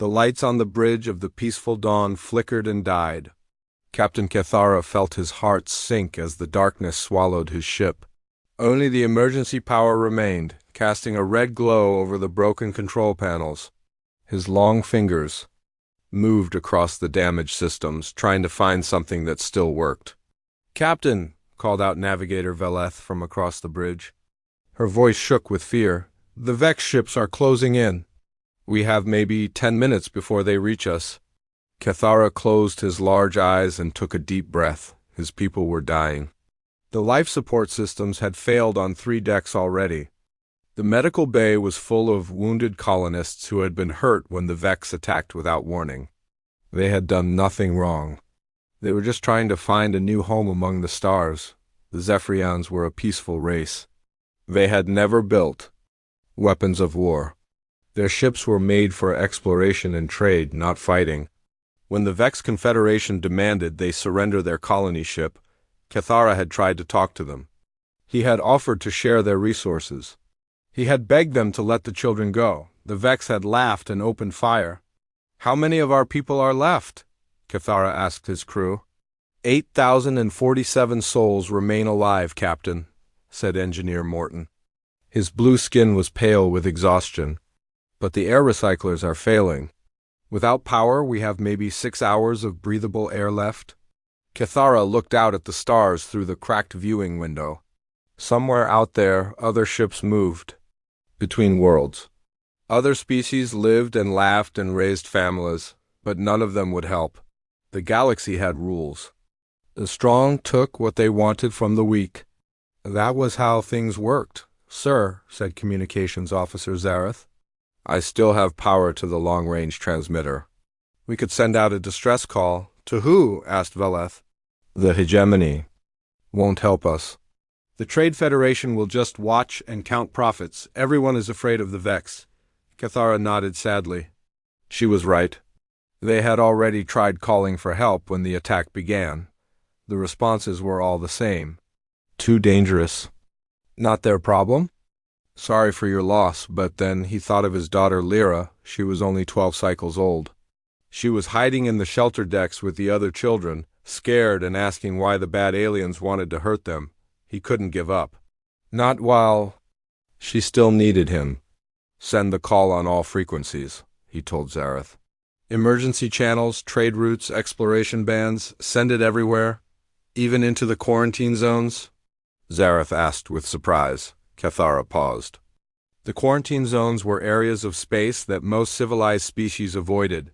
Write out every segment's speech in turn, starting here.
The lights on the bridge of the peaceful dawn flickered and died. Captain Cathara felt his heart sink as the darkness swallowed his ship. Only the emergency power remained, casting a red glow over the broken control panels. His long fingers moved across the damaged systems, trying to find something that still worked. "Captain," called out Navigator Veleth from across the bridge. Her voice shook with fear. "The Vex ships are closing in. We have maybe 10 minutes before they reach us." Cathara closed his large eyes and took a deep breath. His people were dying. The life support systems had failed on 3 decks already. The medical bay was full of wounded colonists who had been hurt when the Vex attacked without warning. They had done nothing wrong. They were just trying to find a new home among the stars. The Zephyrians were a peaceful race. They had never built weapons of war. Their ships were made for exploration and trade, not fighting. When the Vex Confederation demanded they surrender their colony ship, Cathara had tried to talk to them. He had offered to share their resources. He had begged them to let the children go. The Vex had laughed and opened fire. "How many of our people are left?" Cathara asked his crew. 8,047 souls remain alive, Captain," said Engineer Morton. His blue skin was pale with exhaustion. "But the air recyclers are failing. Without power, we have maybe 6 hours of breathable air left." Cathara looked out at the stars through the cracked viewing window. Somewhere out there, other ships moved between worlds. Other species lived and laughed and raised families, but none of them would help. The galaxy had rules. The strong took what they wanted from the weak. That was how things worked. "Sir," said Communications Officer Zareth, "I still have power to the long-range transmitter. We could send out a distress call." "To who?" asked Veleth. "The hegemony won't help us. The Trade Federation will just watch and count profits. Everyone is afraid of the Vex." Cathara nodded sadly. She was right. They had already tried calling for help when the attack began. The responses were all the same. "Too dangerous. Not their problem? Sorry for your loss," but then he thought of his daughter Lyra. She was only 12 cycles old. She was hiding in the shelter decks with the other children, scared and asking why the bad aliens wanted to hurt them. He couldn't give up. Not while she still needed him. "Send the call on all frequencies," he told Zareth. "Emergency channels, trade routes, exploration bands, send it everywhere, even into the quarantine zones?" Zareth asked with surprise. Cathara paused. The quarantine zones were areas of space that most civilized species avoided.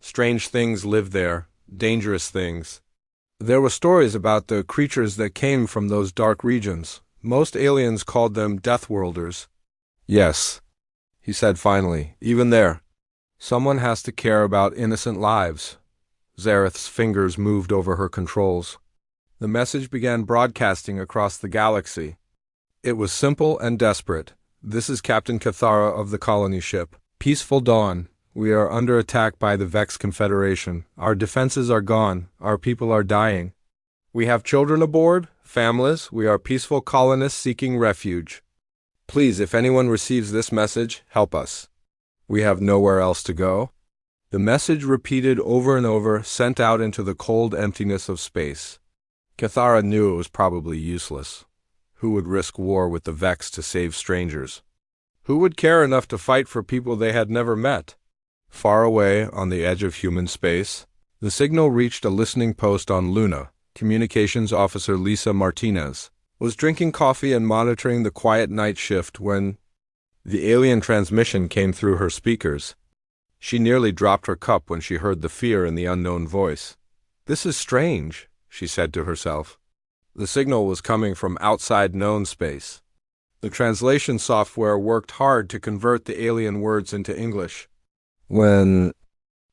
Strange things lived there, dangerous things. There were stories about the creatures that came from those dark regions. Most aliens called them Deathworlders. "Yes," he said finally, "even there. Someone has to care about innocent lives." Zareth's fingers moved over her controls. The message began broadcasting across the galaxy. It was simple and desperate. "This is Captain Cathara of the colony ship. Peaceful dawn. We are under attack by the Vex Confederation. Our defenses are gone. Our people are dying. We have children aboard, families. We are peaceful colonists seeking refuge. Please, if anyone receives this message, help us. We have nowhere else to go." The message repeated over and over, sent out into the cold emptiness of space. Cathara knew it was probably useless. Who would risk war with the Vex to save strangers? Who would care enough to fight for people they had never met? Far away, on the edge of human space, the signal reached a listening post on Luna. Communications Officer Lisa Martinez was drinking coffee and monitoring the quiet night shift when the alien transmission came through her speakers. She nearly dropped her cup when she heard the fear in the unknown voice. "This is strange," she said to herself. The signal was coming from outside known space. The translation software worked hard to convert the alien words into English. When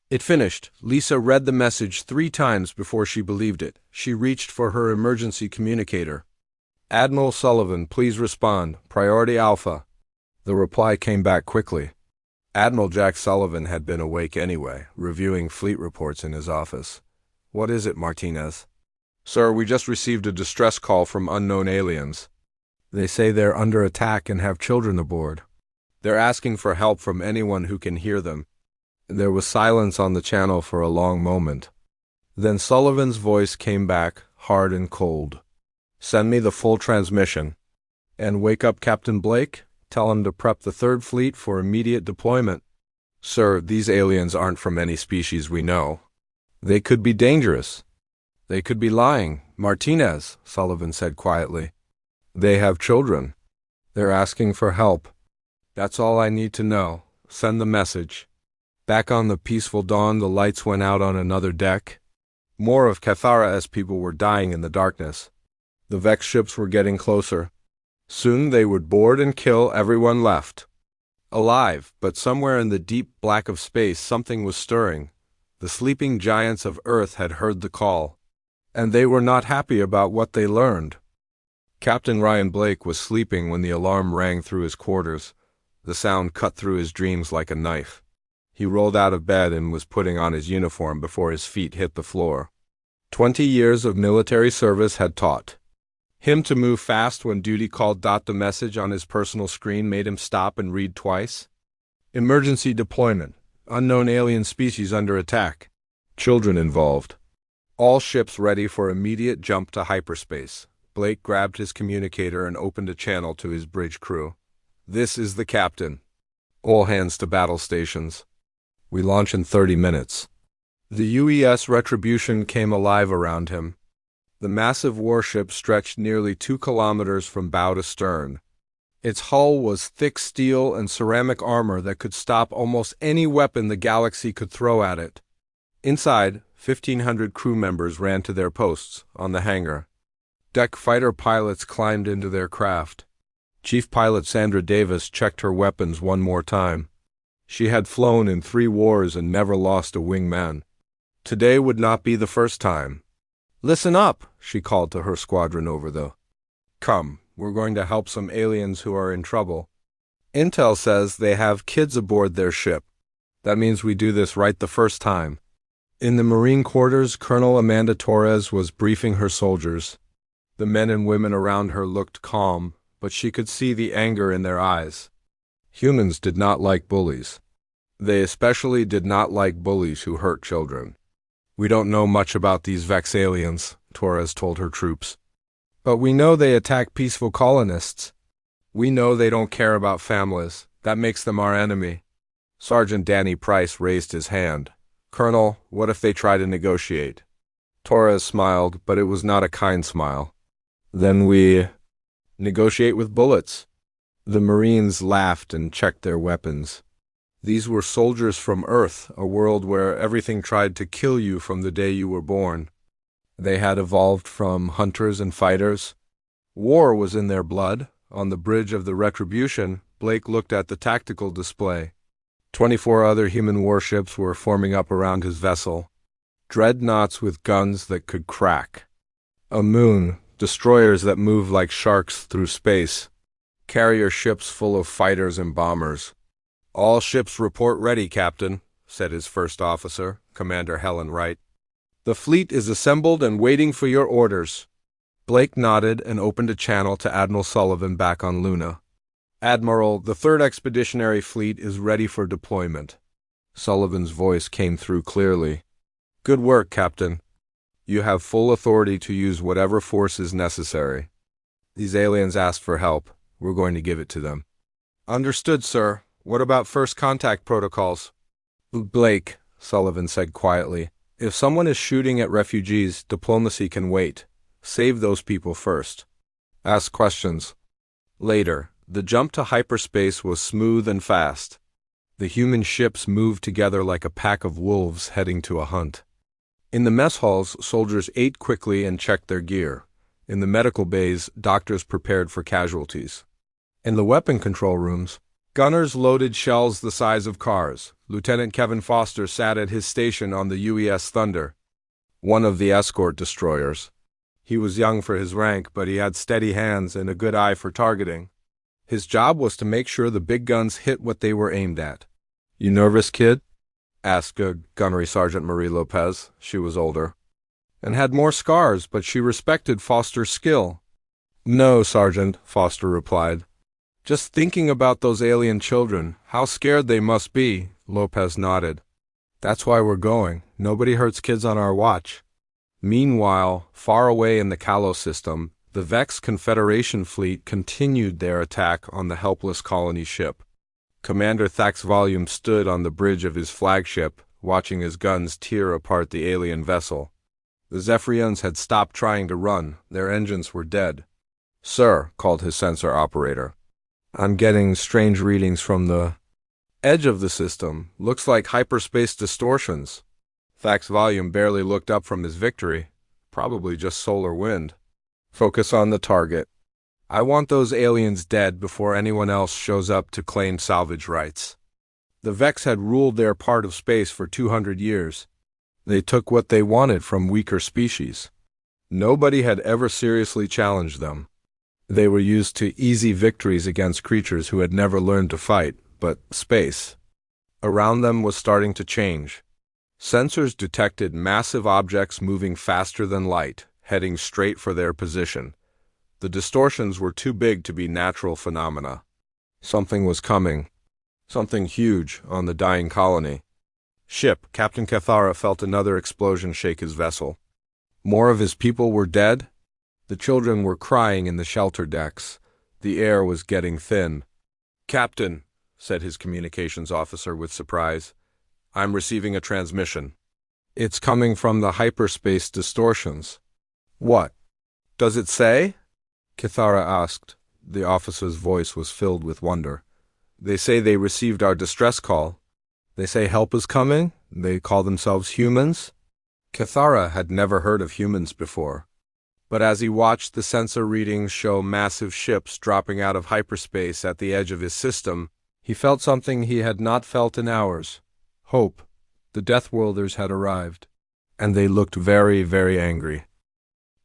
it finished, Lisa read the message 3 times before she believed it. She reached for her emergency communicator. "Admiral Sullivan, please respond. Priority Alpha." The reply came back quickly. Admiral Jack Sullivan had been awake anyway, reviewing fleet reports in his office. "What is it, Martinez?" "Sir, we just received a distress call from unknown aliens. They say they're under attack and have children aboard. They're asking for help from anyone who can hear them. There was silence on the channel for a long moment. Then Sullivan's voice came back, hard and cold. "Send me the full transmission. And wake up Captain Blake. Tell him to prep the Third Fleet for immediate deployment. Sir, these aliens aren't from any species we know. They could be dangerous. They could be lying." "Martinez," Sullivan said quietly. "They have children. They're asking for help. That's all I need to know. Send the message." Back on the peaceful dawn, the lights went out on another deck. More of Cathara's people were dying in the darkness. The Vex ships were getting closer. Soon they would board and kill everyone left alive, but somewhere in the deep black of space something was stirring. The sleeping giants of Earth had heard the call, and they were not happy about what they learned. Captain Ryan Blake was sleeping when the alarm rang through his quarters. The sound cut through his dreams like a knife. He rolled out of bed and was putting on his uniform before his feet hit the floor. 20 years of military service had taught him to move fast when duty called. The message on his personal screen made him stop and read twice. "Emergency deployment. Unknown alien species under attack. Children involved. All ships ready for immediate jump to hyperspace." Blake grabbed his communicator and opened a channel to his bridge crew. "This is the captain. All hands to battle stations. We launch in 30 minutes. The UES Retribution came alive around him. The massive warship stretched nearly 2 kilometers from bow to stern. Its hull was thick steel and ceramic armor that could stop almost any weapon the galaxy could throw at it. Inside, 1,500 crew members ran to their posts on the hangar. Deck fighter pilots climbed into their craft. Chief Pilot Sandra Davis checked her weapons one more time. She had flown in 3 wars and never lost a wingman. Today would not be the first time. "Listen up," she called to her squadron over the "Come, we're going to help some aliens who are in trouble. Intel says they have kids aboard their ship. That means we do this right the first time." In the Marine quarters, Colonel Amanda Torres was briefing her soldiers. The men and women around her looked calm, but she could see the anger in their eyes. Humans did not like bullies. They especially did not like bullies who hurt children. "We don't know much about these Vex aliens," Torres told her troops. "But we know they attack peaceful colonists. We know they don't care about families. That makes them our enemy." Sergeant Danny Price raised his hand. "Colonel, what if they try to negotiate?" Torres smiled, but it was not a kind smile. "Then we negotiate with bullets." The Marines laughed and checked their weapons. These were soldiers from Earth, a world where everything tried to kill you from the day you were born. They had evolved from hunters and fighters. War was in their blood. On the bridge of the Retribution, Blake looked at the tactical display. 24 other human warships were forming up around his vessel. Dreadnoughts with guns that could crack. A moon, destroyers that moved like sharks through space. Carrier ships full of fighters and bombers. "All ships report ready, Captain," said his first officer, Commander Helen Wright. "The fleet is assembled and waiting for your orders." Blake nodded and opened a channel to Admiral Sullivan back on Luna. "Admiral, the 3rd Expeditionary Fleet is ready for deployment." Sullivan's voice came through clearly. "Good work, Captain. You have full authority to use whatever force is necessary. These aliens asked for help. We're going to give it to them." "Understood, sir. What about first contact protocols?" "Blake," Sullivan said quietly, "if someone is shooting at refugees, diplomacy can wait. Save those people first. Ask questions later." The jump to hyperspace was smooth and fast. The human ships moved together like a pack of wolves heading to a hunt. In the mess halls, soldiers ate quickly and checked their gear. In the medical bays, doctors prepared for casualties. In the weapon control rooms, gunners loaded shells the size of cars. Lieutenant Kevin Foster sat at his station on the UES Thunder, one of the escort destroyers. He was young for his rank, but he had steady hands and a good eye for targeting. His job was to make sure the big guns hit what they were aimed at. "You nervous, kid?" asked Gunnery Sergeant Marie Lopez. She was older and had more scars, but she respected Foster's skill. "No, Sergeant," Foster replied. "Just thinking about those alien children, how scared they must be." Lopez nodded. That's why we're going. Nobody hurts kids on our watch. Meanwhile, far away in the Kalos system, the Vex Confederation fleet continued their attack on the helpless colony ship. Commander Thax Volume stood on the bridge of his flagship, watching his guns tear apart the alien vessel. The Zephyrians had stopped trying to run. Their engines were dead. "Sir," called his sensor operator, "I'm getting strange readings from the edge of the system. Looks like hyperspace distortions." Thax Volume barely looked up from his victory. Probably just solar wind. "Focus on the target. I want those aliens dead before anyone else shows up to claim salvage rights." The Vex had ruled their part of space for 200 years. They took what they wanted from weaker species. Nobody had ever seriously challenged them. They were used to easy victories against creatures who had never learned to fight, but space around them was starting to change. Sensors detected massive objects moving faster than light, heading straight for their position. The distortions were too big to be natural phenomena. Something was coming. Something huge on the dying colony. Ship, Captain Cathara felt another explosion shake his vessel. More of his people were dead? The children were crying in the shelter decks. The air was getting thin. "Captain," said his communications officer with surprise, "I'm receiving a transmission. It's coming from the hyperspace distortions." "What does it say?" Cathara asked. The officer's voice was filled with wonder. "They say they received our distress call. They say help is coming. They call themselves humans." Cathara had never heard of humans before. But as he watched the sensor readings show massive ships dropping out of hyperspace at the edge of his system, he felt something he had not felt in hours. Hope. The Deathworlders had arrived. And they looked very, very angry.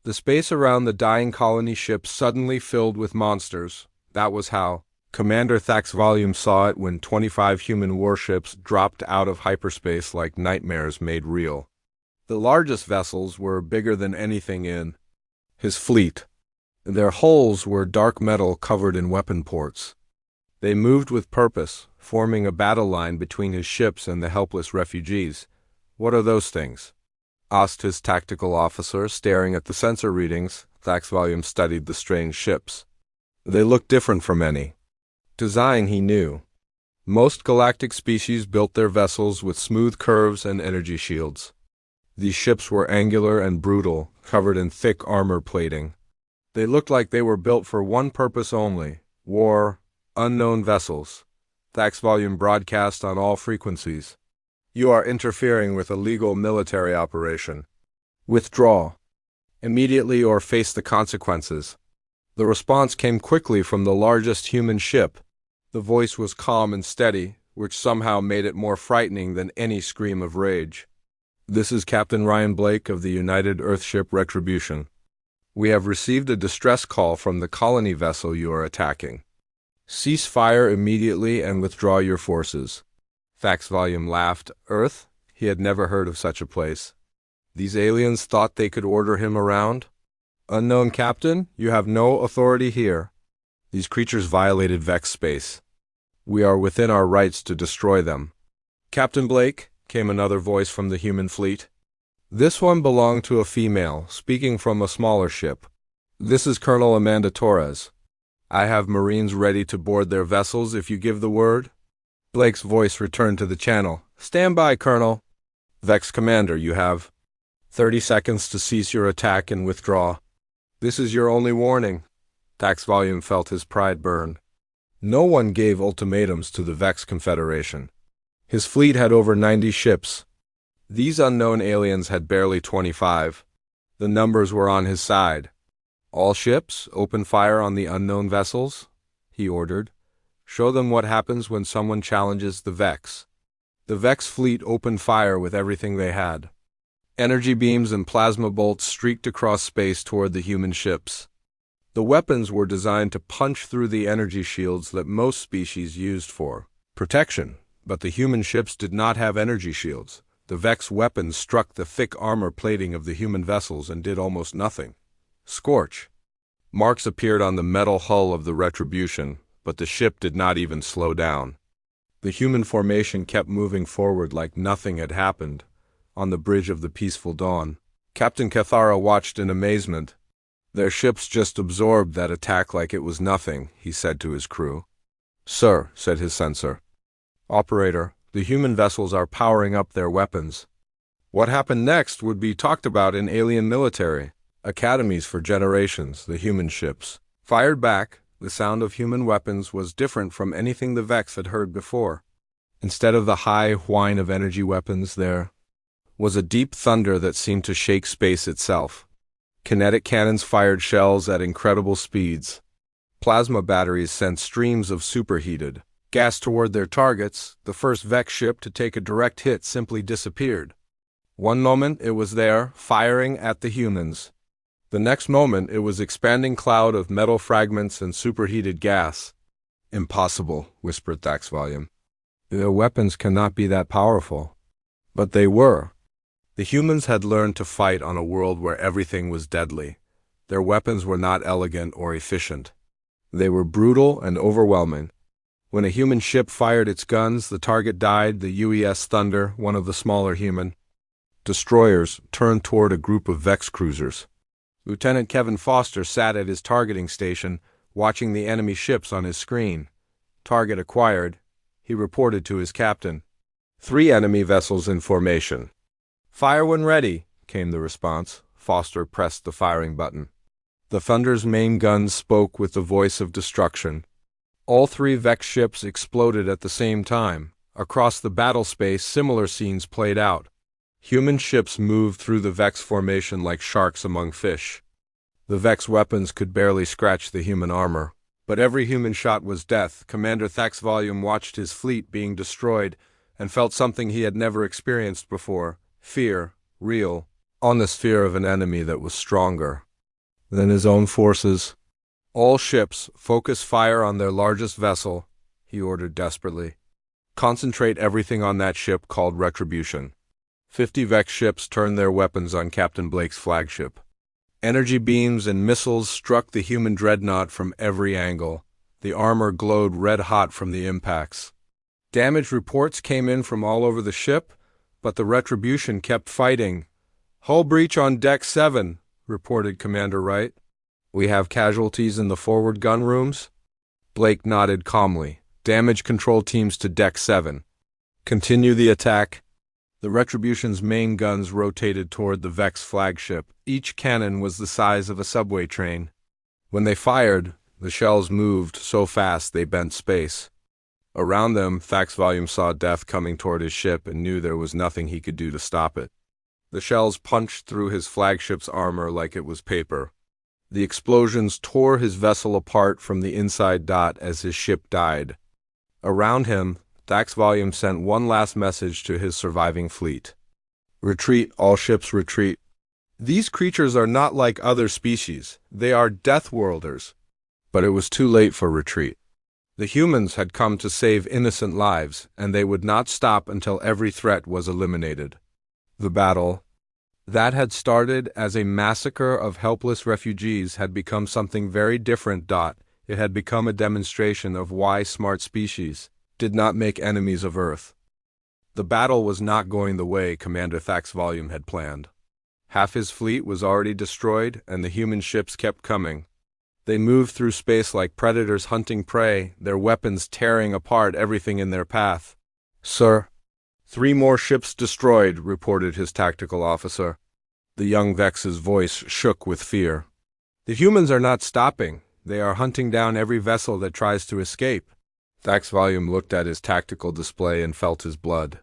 The space around the dying colony ship suddenly filled with monsters. That was how Commander Thax Volume saw it when 25 human warships dropped out of hyperspace like nightmares made real. The largest vessels were bigger than anything in his fleet. Their hulls were dark metal covered in weapon ports. They moved with purpose, forming a battle line between his ships and the helpless refugees. "What are those things?" asked his tactical officer, staring at the sensor readings. Thax Volume studied the strange ships. They looked different from any design he knew. Most galactic species built their vessels with smooth curves and energy shields. These ships were angular and brutal, covered in thick armor plating. They looked like they were built for one purpose only: war. Unknown vessels. Thax Volume broadcast on all frequencies. "You are interfering with a legal military operation. Withdraw immediately or face the consequences." The response came quickly from the largest human ship. The voice was calm and steady, which somehow made it more frightening than any scream of rage. "This is Captain Ryan Blake of the United Earthship Retribution. We have received a distress call from the colony vessel you are attacking. Cease fire immediately and withdraw your forces." Thax Volume laughed. Earth? He had never heard of such a place. These aliens thought they could order him around? "Unknown Captain, you have no authority here. These creatures violated Vex space. We are within our rights to destroy them." "Captain Blake," came another voice from the human fleet. This one belonged to a female, speaking from a smaller ship. "This is Colonel Amanda Torres. I have Marines ready to board their vessels if you give the word." Blake's voice returned to the channel. "Stand by, Colonel." "Vex Commander, you have 30 seconds to cease your attack and withdraw. This is your only warning." Thax Volume felt his pride burn. No one gave ultimatums to the Vex Confederation. His fleet had over 90 ships. These unknown aliens had barely 25. The numbers were on his side. "All ships, open fire on the unknown vessels," he ordered. "Show them what happens when someone challenges the Vex." The Vex fleet opened fire with everything they had. Energy beams and plasma bolts streaked across space toward the human ships. The weapons were designed to punch through the energy shields that most species used for protection, but the human ships did not have energy shields. The Vex weapons struck the thick armor plating of the human vessels and did almost nothing. Scorch. Marks appeared on the metal hull of the Retribution, but the ship did not even slow down. The human formation kept moving forward like nothing had happened, on the bridge of the peaceful dawn. Captain Cathara watched in amazement. Their ships just absorbed that attack like it was nothing, he said to his crew. Sir, said his sensor. Operator, the human vessels are powering up their weapons. What happened next would be talked about in alien military academies for generations. The human ships fired back. The sound of human weapons was different from anything the Vex had heard before. Instead of the high whine of energy weapons, there was a deep thunder that seemed to shake space itself. Kinetic cannons fired shells at incredible speeds. Plasma batteries sent streams of superheated gas toward their targets. The first Vex ship to take a direct hit simply disappeared. One moment it was there, firing at the humans. The next moment it was expanding cloud of metal fragments and superheated gas. Impossible, whispered Thax Volume. Their weapons cannot be that powerful. But they were. The humans had learned to fight on a world where everything was deadly. Their weapons were not elegant or efficient. They were brutal and overwhelming. When a human ship fired its guns, the target died. The UES Thunder, one of the smaller human destroyers, turned toward a group of Vex cruisers. Lieutenant Kevin Foster sat at his targeting station, watching the enemy ships on his screen. Target acquired, he reported to his captain. 3 enemy vessels in formation. Fire when ready, came the response. Foster pressed the firing button. The Thunder's main guns spoke with the voice of destruction. All 3 Vex ships exploded at the same time. Across the battle space, similar scenes played out. Human ships moved through the Vex formation like sharks among fish. The Vex weapons could barely scratch the human armor, but every human shot was death. Commander Thax Volume watched his fleet being destroyed and felt something he had never experienced before. Fear, real, honest fear of an enemy that was stronger than his own forces. All ships, focus fire on their largest vessel, he ordered desperately. Concentrate everything on that ship called Retribution. 50 Vex ships turned their weapons on Captain Blake's flagship. Energy beams and missiles struck the human dreadnought from every angle. The armor glowed red-hot from the impacts. Damage reports came in from all over the ship, but the Retribution kept fighting. Hull breach on Deck 7, reported Commander Wright. We have casualties in the forward gun rooms? Blake nodded calmly. Damage control teams to Deck 7. Continue the attack. The Retribution's main guns rotated toward the Vex flagship. Each cannon was the size of a subway train. When they fired, the shells moved so fast they bent space. Around them, Thax Volume saw death coming toward his ship and knew there was nothing he could do to stop it. The shells punched through his flagship's armor like it was paper. The explosions tore his vessel apart from the inside as his ship died. Around him, Thax Volume sent one last message to his surviving fleet. Retreat, all ships retreat. These creatures are not like other species. They are Deathworlders. But it was too late for retreat. The humans had come to save innocent lives, and they would not stop until every threat was eliminated. The battle that had started as a massacre of helpless refugees had become something very different. It had become a demonstration of why smart species did not make enemies of Earth. The battle was not going the way Commander Thax Volume had planned. Half his fleet was already destroyed, and the human ships kept coming. They moved through space like predators hunting prey, their weapons tearing apart everything in their path. Sir, 3 more ships destroyed, reported his tactical officer. The young Vex's voice shook with fear. The humans are not stopping. They are hunting down every vessel that tries to escape. Thax Volume looked at his tactical display and felt his blood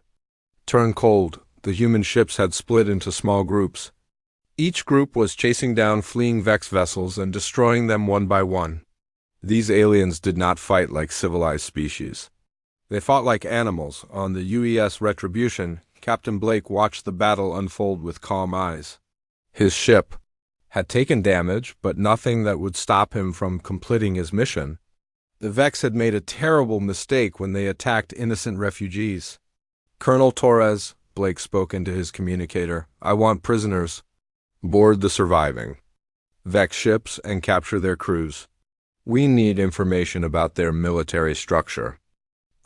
turn cold. The human ships had split into small groups. Each group was chasing down fleeing Vex vessels and destroying them one by one. These aliens did not fight like civilized species. They fought like animals. On the UES Retribution, Captain Blake watched the battle unfold with calm eyes. His ship had taken damage, but nothing that would stop him from completing his mission. The Vex had made a terrible mistake when they attacked innocent refugees. Colonel Torres, Blake spoke into his communicator, I want prisoners. Board the surviving Vex ships and capture their crews. We need information about their military structure.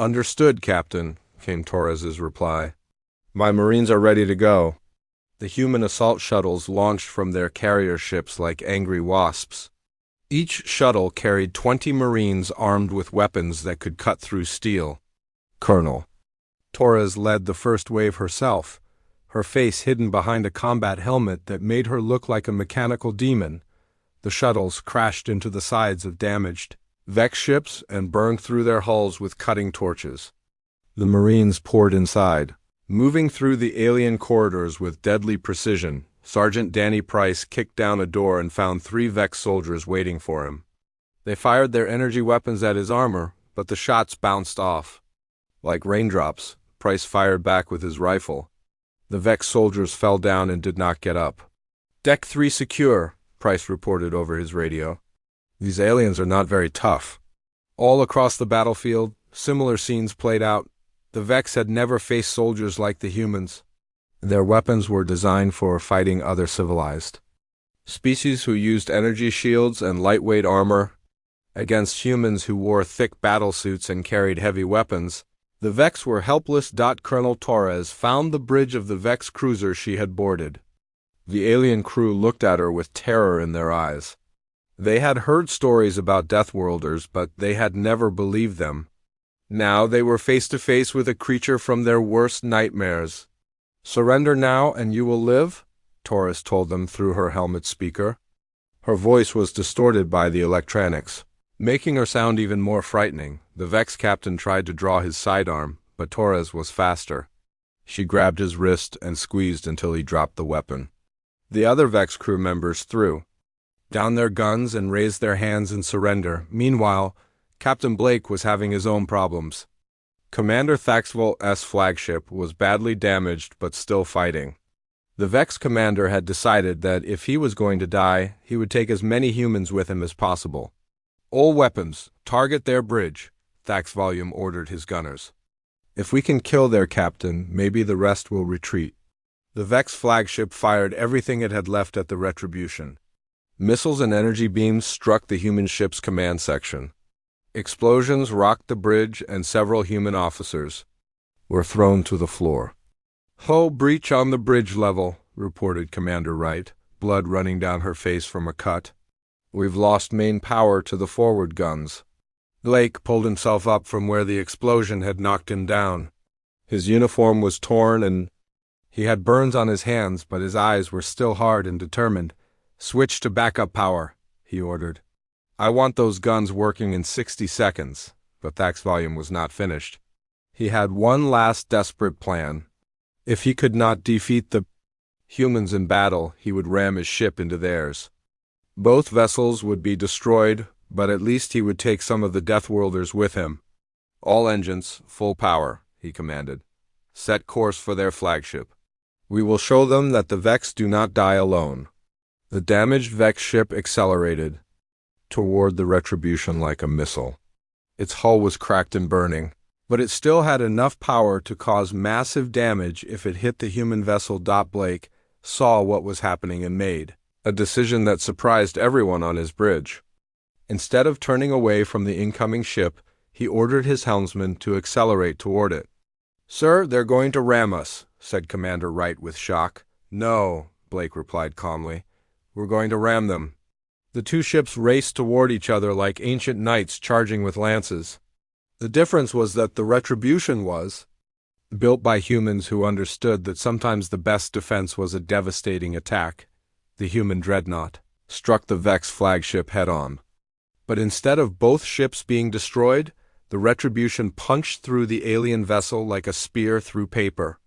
Understood, Captain, came Torres's reply. My Marines are ready to go. The human assault shuttles launched from their carrier ships like angry wasps. Each shuttle carried 20 Marines armed with weapons that could cut through steel. Colonel. Torres led the first wave herself, her face hidden behind a combat helmet that made her look like a mechanical demon. The shuttles crashed into the sides of damaged Vex ships and burned through their hulls with cutting torches. The Marines poured inside. Moving through the alien corridors with deadly precision, Sergeant Danny Price kicked down a door and found 3 Vex soldiers waiting for him. They fired their energy weapons at his armor, but the shots bounced off. Like raindrops, Price fired back with his rifle. The Vex soldiers fell down and did not get up. Deck 3 secure, Price reported over his radio. These aliens are not very tough. All across the battlefield, similar scenes played out. The Vex had never faced soldiers like the humans. Their weapons were designed for fighting other civilized species who used energy shields and lightweight armor against humans who wore thick battlesuits and carried heavy weapons. The Vex were helpless. Colonel Torres found the bridge of the Vex cruiser she had boarded. The alien crew looked at her with terror in their eyes. They had heard stories about Deathworlders, but they had never believed them. Now they were face to face with a creature from their worst nightmares. Surrender now and you will live, Torres told them through her helmet speaker. Her voice was distorted by the electronics, making her sound even more frightening. The Vex captain tried to draw his sidearm, but Torres was faster. She grabbed his wrist and squeezed until he dropped the weapon. The other Vex crew members threw down their guns and raised their hands in surrender. Meanwhile, Captain Blake was having his own problems. Commander Thaxvol's flagship was badly damaged but still fighting. The Vex commander had decided that if he was going to die, he would take as many humans with him as possible. All weapons, target their bridge, Thaxvol ordered his gunners. If we can kill their captain, maybe the rest will retreat. The Vex flagship fired everything it had left at the Retribution. Missiles and energy beams struck the human ship's command section. Explosions rocked the bridge and several human officers were thrown to the floor. Hull breach on the bridge level, reported Commander Wright, blood running down her face from a cut. We've lost main power to the forward guns. Blake pulled himself up from where the explosion had knocked him down. His uniform was torn and he had burns on his hands, but his eyes were still hard and determined. Switch to backup power, he ordered. I want those guns working in 60 seconds, but Thaxvol was not finished. He had one last desperate plan. If he could not defeat the humans in battle, he would ram his ship into theirs. Both vessels would be destroyed, but at least he would take some of the Deathworlders with him. All engines, full power, he commanded. Set course for their flagship. We will show them that the Vex do not die alone. The damaged Vex ship accelerated toward the Retribution like a missile. Its hull was cracked and burning, but it still had enough power to cause massive damage if it hit the human vessel. Blake saw what was happening and made a decision that surprised everyone on his bridge. Instead of turning away from the incoming ship, he ordered his helmsman to accelerate toward it. Sir, they're going to ram us, said Commander Wright with shock. No, Blake replied calmly. We're going to ram them. The two ships raced toward each other like ancient knights charging with lances. The difference was that the Retribution was built by humans who understood that sometimes the best defense was a devastating attack. The human dreadnought struck the Vex flagship head-on. But instead of both ships being destroyed, the Retribution punched through the alien vessel like a spear through paper.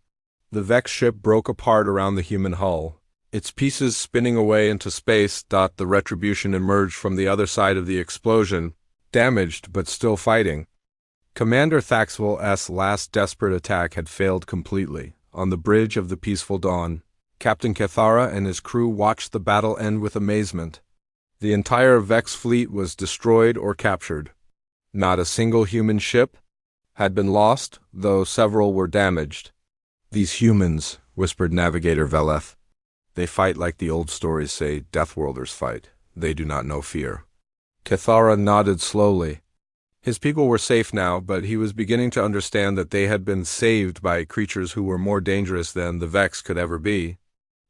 The Vex ship broke apart around the human hull, its pieces spinning away into space. The Retribution emerged from the other side of the explosion, damaged but still fighting. Commander Thaxvol's last desperate attack had failed completely. On the bridge of the Peaceful Dawn, Captain Cathara and his crew watched the battle end with amazement. The entire Vex fleet was destroyed or captured. Not a single human ship had been lost, though several were damaged. These humans, whispered Navigator Veleth. They fight like the old stories say Deathworlders fight. They do not know fear. Cathara nodded slowly. His people were safe now, but he was beginning to understand that they had been saved by creatures who were more dangerous than the Vex could ever be.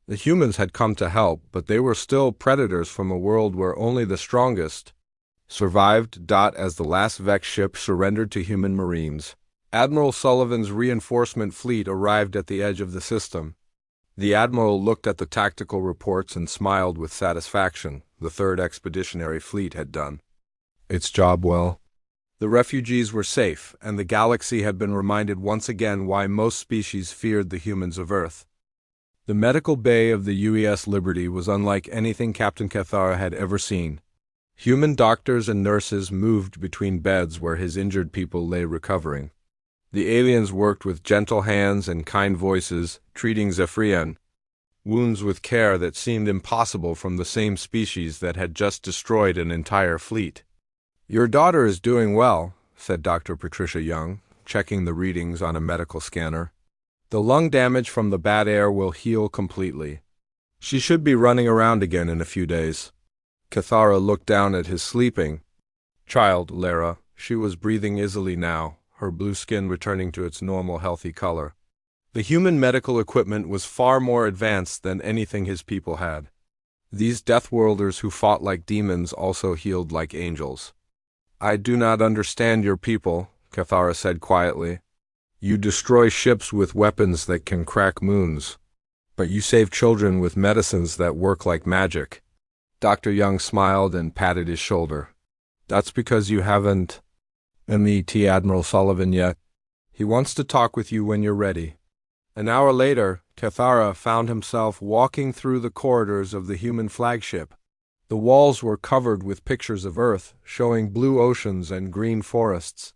The humans had come to help, but they were still predators from a world where only the strongest survived. As the last Vex ship surrendered to human marines, Admiral Sullivan's reinforcement fleet arrived at the edge of the system. The Admiral looked at the tactical reports and smiled with satisfaction. The Third Expeditionary Fleet had done its job well. The refugees were safe, and the galaxy had been reminded once again why most species feared the humans of Earth. The medical bay of the UES Liberty was unlike anything Captain Cathara had ever seen. Human doctors and nurses moved between beds where his injured people lay recovering. The aliens worked with gentle hands and kind voices, treating Zephyrian wounds with care that seemed impossible from the same species that had just destroyed an entire fleet. "Your daughter is doing well," said Dr. Patricia Young, checking the readings on a medical scanner. "The lung damage from the bad air will heal completely. She should be running around again in a few days." Cathara looked down at his sleeping child, Lara. She was breathing easily now, her blue skin returning to its normal healthy color. The human medical equipment was far more advanced than anything his people had. These Deathworlders who fought like demons also healed like angels. "I do not understand your people," Cathara said quietly. "You destroy ships with weapons that can crack moons, but you save children with medicines that work like magic." Dr. Young smiled and patted his shoulder. "That's because you haven't met Admiral Sullivan yet. He wants to talk with you when you're ready." An hour later, Cathara found himself walking through the corridors of the human flagship. The walls were covered with pictures of Earth, showing blue oceans and green forests.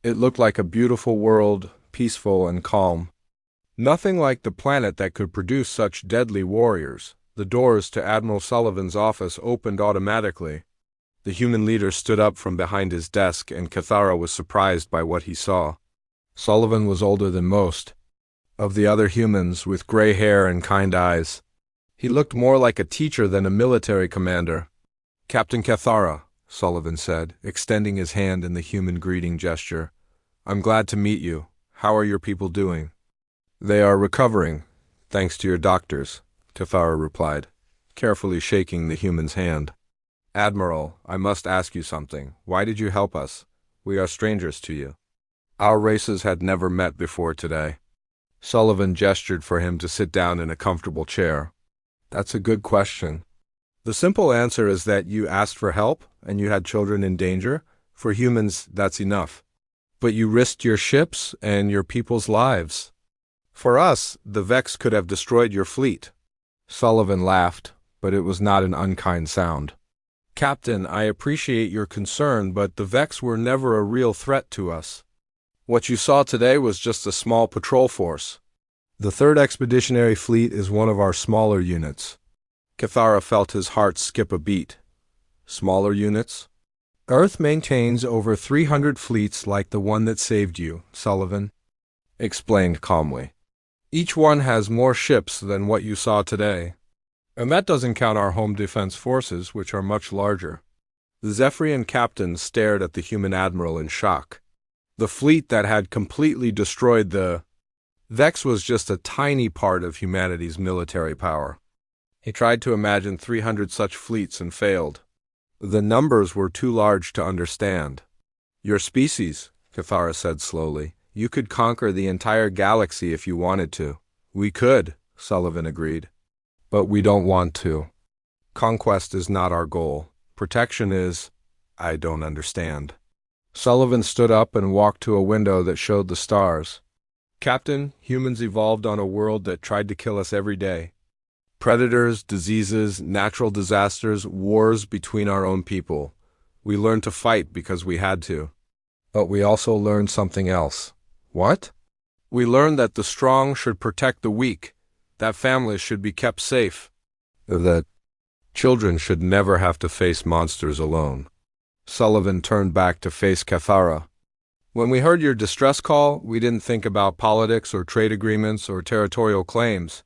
It looked like a beautiful world, peaceful and calm. Nothing like the planet that could produce such deadly warriors. The doors to Admiral Sullivan's office opened automatically. The human leader stood up from behind his desk, and Cathara was surprised by what he saw. Sullivan was older than most of the other humans, with gray hair and kind eyes. He looked more like a teacher than a military commander. "Captain Cathara," Sullivan said, extending his hand in the human greeting gesture. "I'm glad to meet you. How are your people doing?" "They are recovering, thanks to your doctors," Cathara replied, carefully shaking the human's hand. "Admiral, I must ask you something. Why did you help us? We are strangers to you." "Our races had never met before today." Sullivan gestured for him to sit down in a comfortable chair. "That's a good question. The simple answer is that you asked for help and you had children in danger. For humans, that's enough. But you risked your ships and your people's lives. For us, the Vex could have destroyed your fleet." Sullivan laughed, but it was not an unkind sound. "Captain, I appreciate your concern, but the Vex were never a real threat to us. What you saw today was just a small patrol force. The Third Expeditionary Fleet is one of our smaller units." Cathara felt his heart skip a beat. "Smaller units?" "Earth maintains over 300 fleets like the one that saved you," Sullivan explained calmly. "Each one has more ships than what you saw today. And that doesn't count our home defense forces, which are much larger." The Zephyrian captain stared at the human admiral in shock. The fleet that had completely destroyed the Vex was just a tiny part of humanity's military power. He tried to imagine 300 such fleets and failed. The numbers were too large to understand. "Your species," Cathara said slowly, "you could conquer the entire galaxy if you wanted to." "We could," Sullivan agreed. "But we don't want to. Conquest is not our goal. Protection is. I don't understand." Sullivan stood up and walked to a window that showed the stars. "Captain, humans evolved on a world that tried to kill us every day. Predators, diseases, natural disasters, wars between our own people. We learned to fight because we had to. But we also learned something else." "What?" "We learned that the strong should protect the weak, that families should be kept safe, that children should never have to face monsters alone." Sullivan turned back to face Cathara. "When we heard your distress call, we didn't think about politics or trade agreements or territorial claims.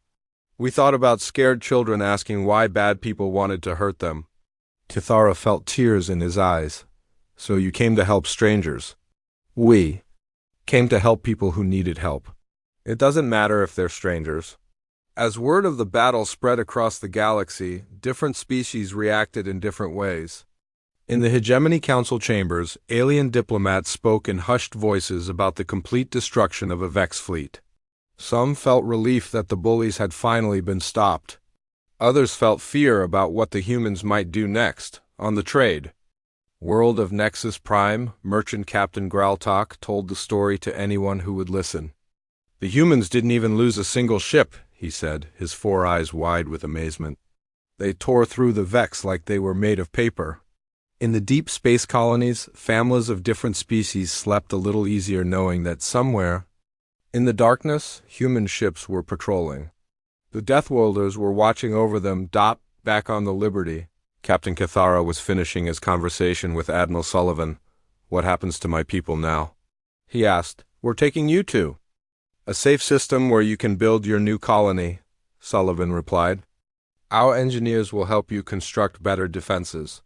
We thought about scared children asking why bad people wanted to hurt them." Cathara felt tears in his eyes. So you came to help strangers. We came to help people who needed help. It doesn't matter if they're strangers. As word of the battle spread across the galaxy, different species reacted in different ways. In the Hegemony Council chambers, alien diplomats spoke in hushed voices about the complete destruction of a Vex fleet. Some felt relief that the bullies had finally been stopped. Others felt fear about what the humans might do next, on the trade. World of Nexus Prime, Merchant Captain Graltok told the story to anyone who would listen. The humans didn't even lose a single ship, he said, his 4 eyes wide with amazement. They tore through the Vex like they were made of paper. In the deep space colonies, families of different species slept a little easier knowing that somewhere, in the darkness, human ships were patrolling. The Deathworlders were watching over them. Back on the Liberty, Captain Cathara was finishing his conversation with Admiral Sullivan. What happens to my people now? He asked. We're taking you to a safe system where you can build your new colony, Sullivan replied. Our engineers will help you construct better defenses.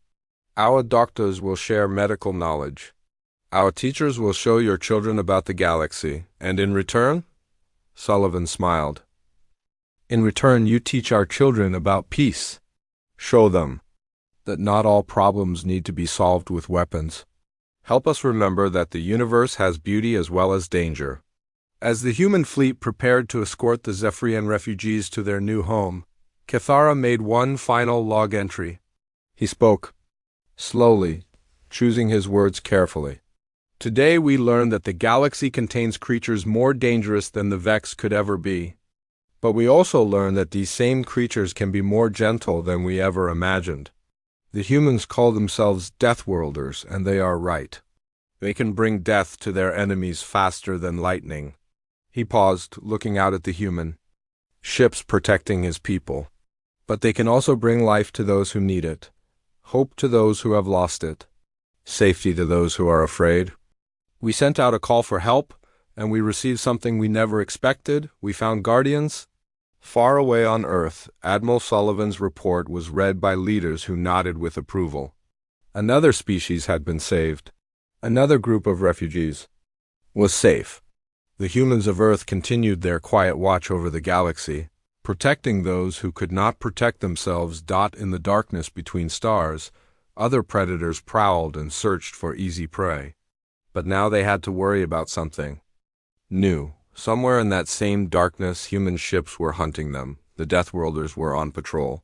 Our doctors will share medical knowledge. Our teachers will show your children about the galaxy. And in return? Sullivan smiled. In return, you teach our children about peace. Show them that not all problems need to be solved with weapons. Help us remember that the universe has beauty as well as danger. As the human fleet prepared to escort the Zephyrian refugees to their new home, Cathara made one final log entry. He spoke slowly, choosing his words carefully. Today we learned that the galaxy contains creatures more dangerous than the Vex could ever be. But we also learned that these same creatures can be more gentle than we ever imagined. The humans call themselves Deathworlders, and they are right. They can bring death to their enemies faster than lightning. He paused, looking out at the human ships protecting his people. But they can also bring life to those who need it, hope to those who have lost it, safety to those who are afraid. We sent out a call for help, and we received something we never expected. We found guardians. Far away on Earth, Admiral Sullivan's report was read by leaders who nodded with approval. Another species had been saved. Another group of refugees was safe. The humans of Earth continued their quiet watch over the galaxy, protecting those who could not protect themselves. In the darkness between stars, other predators prowled and searched for easy prey. But now they had to worry about something new. Somewhere in that same darkness, human ships were hunting them. The Deathworlders were on patrol.